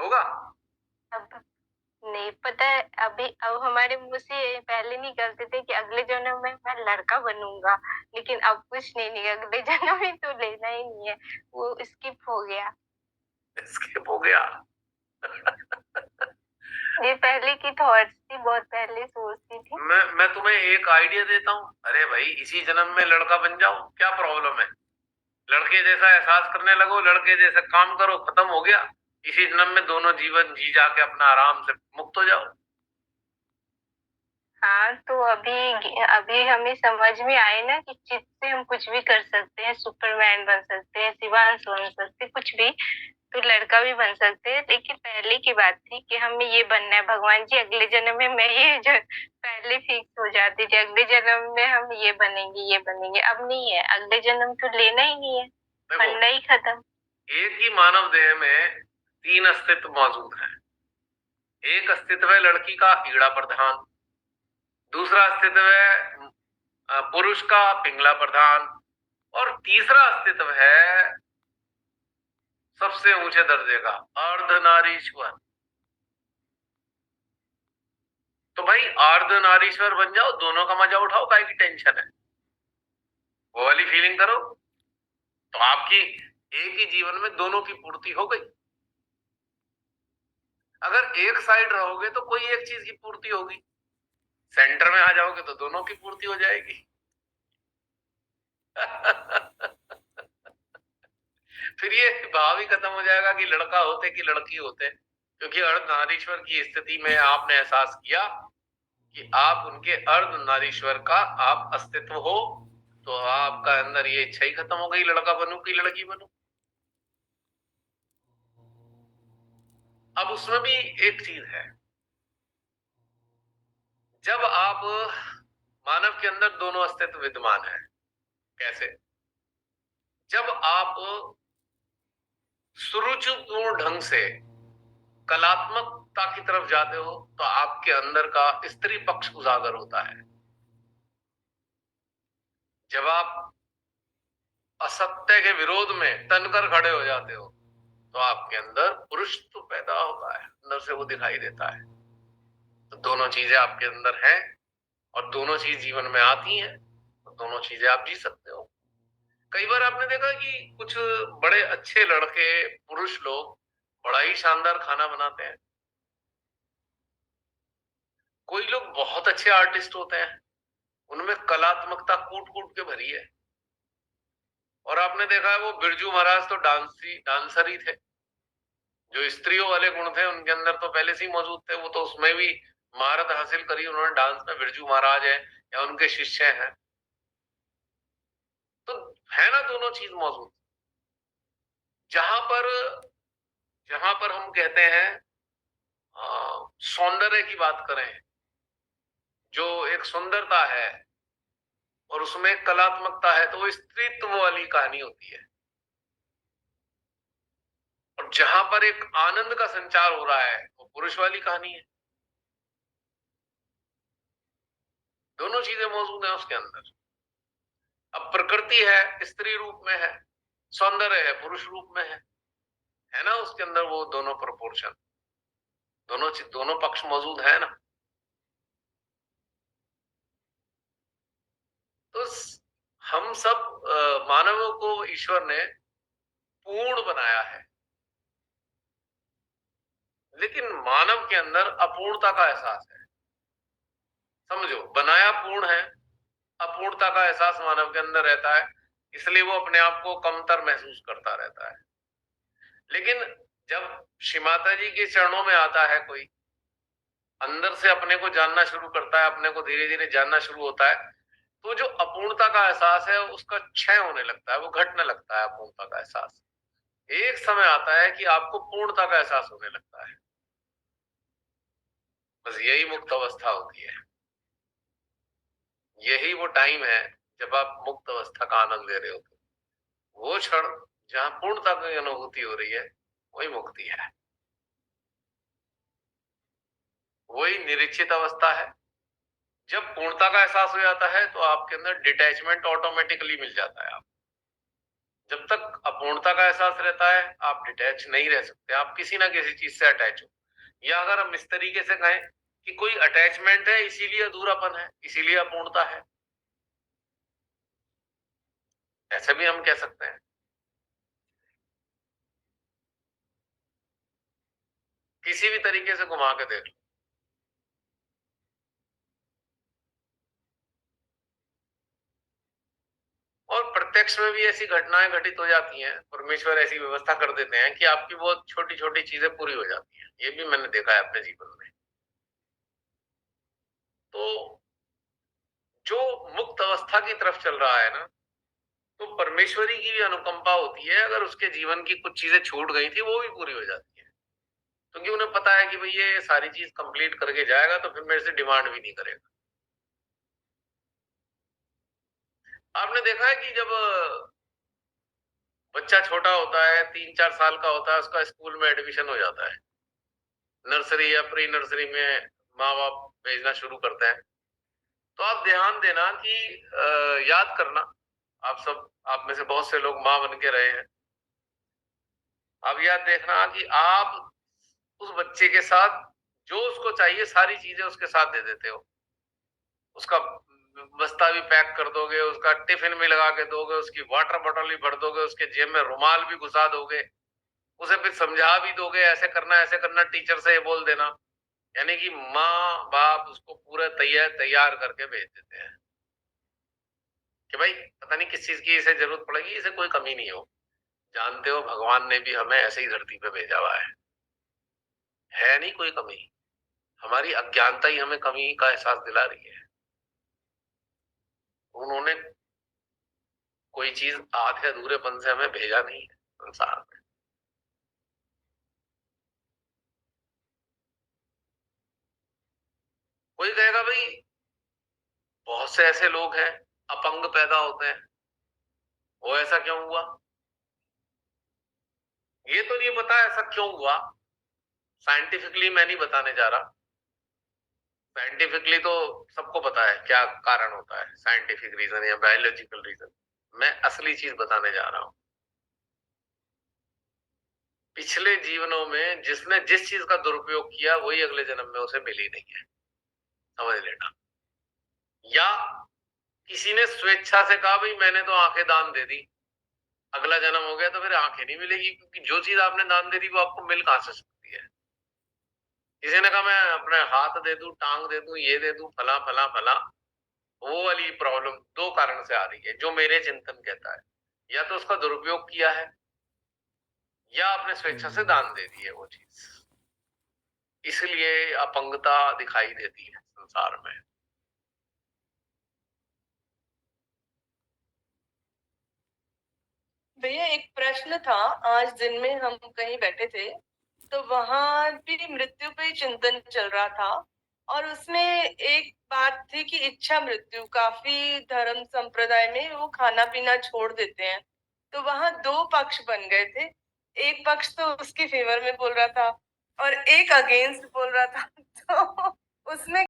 होगा? अब नहीं पता है, अभी अब हमारे मुंह से पहले नहीं करते थे कि अगले जन्म में मैं लड़का बनूंगा, लेकिन अब कुछ नहीं, अगले जन्म में तो लेना ही नहीं है, वो स्किप हो गया। स्किप हो गया। ये पहले की थॉट्स थी, बहुत पहले सोचती थी। मैं तुम्हें एक आइडिया देता हूँ। अरे भाई, इसी जन्म में लड़का बन जाओ, क्या प्रॉब्लम है? लड़के जैसा एहसास करने लगो, लड़के जैसा काम करो, खत्म हो गया। इसी जन्म में दोनों जीवन जी जाके अपना आराम से मुक्त हो जाओ। हाँ, तो अभी अभी हमें समझ में आए ना कि चित से हम कुछ भी कर सकते हैं, सुपरमैन बन सकते हैं, शिवांश बन सकते हैं, कुछ भी। तो लड़का भी बन सकते हैं, लेकिन पहले की बात थी कि हमें ये बनना है, भगवान जी अगले जन्म में मैं पहले फिक्स हो जाती थी, अगले जन्म में हम ये बनेंगे, ये बनेंगे। अब नहीं है, अगले जन्म तो लेना ही नहीं है, देखो, बनना ही खत्म। एक ही मानव देह में तीन अस्तित्व मौजूद हैं। एक अस्तित्व है लड़की का ईड़ा प्रधान, दूसरा अस्तित्व है पुरुष का पिंगला प्रधान, और तीसरा अस्तित्व है सबसे ऊंचे दर्जे का अर्धनारीश्वर। तो भाई अर्धनारीश्वर बन जाओ, दोनों का मजा उठाओ, काहे की टेंशन है? वो वाली फीलिंग करो, तो आपकी एक ही जीवन में दोनों की पूर्ति हो गई। अगर एक साइड रहोगे तो कोई एक चीज की पूर्ति होगी, सेंटर में आ जाओगे तो दोनों की पूर्ति हो जाएगी। फिर ये भाव ही खत्म हो जाएगा कि लड़का होते कि लड़की होते, क्योंकि अर्धनारीश्वर की स्थिति में आपने एहसास किया कि आप उनके अर्धनारीश्वर का आप अस्तित्व हो, तो आपका अंदर ये इच्छा ही खत्म हो गई, लड़का बनूं कि लड़की बनूं। अब उसमें भी एक चीज है, जब आप मानव के अंदर दोनों अस्तित्व विद्यमान है। कैसे? जब आप सुरुचिपूर्ण ढंग से कलात्मकता की तरफ जाते हो तो आपके अंदर का स्त्री पक्ष उजागर होता है। जब आप असत्य के विरोध में तनकर खड़े हो जाते हो तो आपके अंदर पुरुष तो पैदा होता है, अंदर से वो दिखाई देता है। तो दोनों चीजें आपके अंदर हैं, और दोनों चीज जीवन में आती हैं, तो दोनों चीजें आप जी सकते हो। कई बार आपने देखा कि कुछ बड़े अच्छे लड़के पुरुष लोग बड़ा ही शानदार खाना बनाते हैं। कोई लोग बहुत अच्छे आर्टिस्ट होते हैं, उनमें कलात्मकता कूट कूट के भरी है। और आपने देखा है वो बिरजू महाराज तो डांसर ही थे। जो स्त्रियों वाले गुण थे उनके अंदर तो पहले से ही मौजूद थे, वो तो उसमें भी महारत हासिल करी उन्होंने डांस में। बिरजू महाराज है या उनके शिष्य हैं, तो है ना दोनों चीज मौजूद। जहां पर जहां पर हम कहते हैं सौंदर्य की बात करें, जो एक सुंदरता है और उसमें कलात्मकता है, तो वो स्त्रीत्व वाली कहानी होती है। और जहां पर एक आनंद का संचार हो रहा है वो पुरुष वाली कहानी है। दोनों चीजें मौजूद हैं उसके अंदर। अब प्रकृति है स्त्री रूप में है, सौंदर्य है पुरुष रूप में है ना उसके अंदर वो दोनों प्रोपोर्शन, दोनों पक्ष मौजूद है ना। तो हम सब मानवों को ईश्वर ने पूर्ण बनाया है, लेकिन मानव के अंदर अपूर्णता का एहसास है। समझो, बनाया पूर्ण है, अपूर्णता का एहसास मानव के अंदर रहता है, इसलिए वो अपने आप को कमतर महसूस करता रहता है। लेकिन जब श्री माता जी के चरणों में आता है कोई, अंदर से अपने को जानना शुरू करता है, अपने को धीरे धीरे जानना शुरू होता है, तो जो अपूर्णता का एहसास है उसका क्षय होने लगता है, वो घटने लगता है अपूर्णता का एहसास। एक समय आता है कि आपको पूर्णता का एहसास होने लगता है। बस यही मुक्त अवस्था होती है, यही वो टाइम है जब आप मुक्त अवस्था का आनंद ले रहे होते हो। वो क्षण जहां पूर्णता की अनुभूति हो रही है वही मुक्ति है, वही निरीक्षित अवस्था है। जब पूर्णता का एहसास हो जाता है तो आपके अंदर डिटैचमेंट ऑटोमेटिकली मिल जाता है। आप जब तक अपूर्णता का एहसास रहता है आप डिटैच नहीं रह सकते, आप किसी ना किसी चीज से अटैच हो। या अगर हम इस तरीके से कहें कि कोई अटैचमेंट है इसीलिए अधूरापन है, इसीलिए अपूर्णता है, ऐसे भी हम कह सकते हैं। किसी भी तरीके से घुमा के देख लो। और प्रत्यक्ष में भी ऐसी घटनाएं घटित हो जाती हैं, परमेश्वर ऐसी व्यवस्था कर देते हैं कि आपकी बहुत छोटी छोटी चीजें पूरी हो जाती हैं। ये भी मैंने देखा है अपने जीवन में। तो जो मुक्त अवस्था की तरफ चल रहा है ना, तो परमेश्वरी की भी अनुकंपा होती है, अगर उसके जीवन की कुछ चीजें छूट गई थी वो भी पूरी हो जाती है, क्योंकि उन्हें पता है कि भाई ये सारी चीज कंप्लीट करके जाएगा तो फिर मेरे से डिमांड भी नहीं करेगा। आपने देखा है कि जब बच्चा छोटा होता है, 3-4 साल का होता है, उसका स्कूल में एडमिशन हो जाता है, नर्सरी या प्री नर्सरी में माँ बाप भेजना शुरू करते हैं, तो आप ध्यान देना कि याद करना, आप में से बहुत से लोग माँ बन के रहे हैं। अब याद देखना कि आप उस बच्चे के साथ जो उसको चाहिए सारी चीजें उसके साथ दे देते हो। उसका बस्ता भी पैक कर दोगे, उसका टिफिन भी लगा के दोगे, उसकी वाटर बॉटल भी भर दोगे, उसके जेब में रुमाल भी घुसा दोगे, उसे फिर समझा भी दोगे ऐसे करना, टीचर से ये बोल देना। यानी कि माँ बाप उसको पूरा तैयार करके भेज देते हैं कि भाई पता नहीं किस चीज की इसे जरूरत पड़ेगी, इसे कोई कमी नहीं हो। जानते हो भगवान ने भी हमें ऐसे ही धरती पे भेजा हुआ है नहीं कोई कमी। हमारी अज्ञानता ही हमें कमी का एहसास दिला रही है। उन्होंने कोई चीज आधे अधूरेपन से हमें भेजा नहीं है संसार में। कोई कहेगा भाई बहुत से ऐसे लोग हैं अपंग पैदा होते हैं, वो ऐसा क्यों हुआ? ये तो नहीं पता ऐसा क्यों हुआ, साइंटिफिकली मैं नहीं बताने जा रहा। साइंटिफिकली तो सबको पता है क्या कारण होता है, साइंटिफिक रीजन या बायोलॉजिकल रीजन। मैं असली चीज बताने जा रहा हूं। पिछले जीवनों में जिसने जिस चीज का दुरुपयोग किया वही अगले जन्म में उसे मिली नहीं है, समझ लेना। या किसी ने स्वेच्छा से कहा भाई मैंने तो आंखें दान दे दी, अगला जन्म हो गया तो फिर आंखें नहीं मिलेगी, क्योंकि जो चीज आपने दान दे दी वो आपको मिल कहां से सकती है। किसी ने कहा मैं अपने हाथ दे दूं, टांग दे दूं, ये दे दूं, फला फला फला, वो वाली प्रॉब्लम दो कारण से आ रही है जो मेरे चिंतन कहता है। या तो उसका दुरुपयोग किया है या आपने स्वेच्छा से दान दे दी है वो चीज, इसलिए अपंगता दिखाई देती है संसार में। भैया एक प्रश्न था, आज दिन में हम कहीं बैठे थे तो वहां भी मृत्यु पे ही चिंतन चल रहा था, और उसमें एक बात थी कि इच्छा मृत्यु, काफी धर्म संप्रदाय में वो खाना पीना छोड़ देते हैं। तो वहां दो पक्ष बन गए थे, एक पक्ष तो उसके फेवर में बोल रहा था और एक अगेंस्ट बोल रहा था। तो उसमें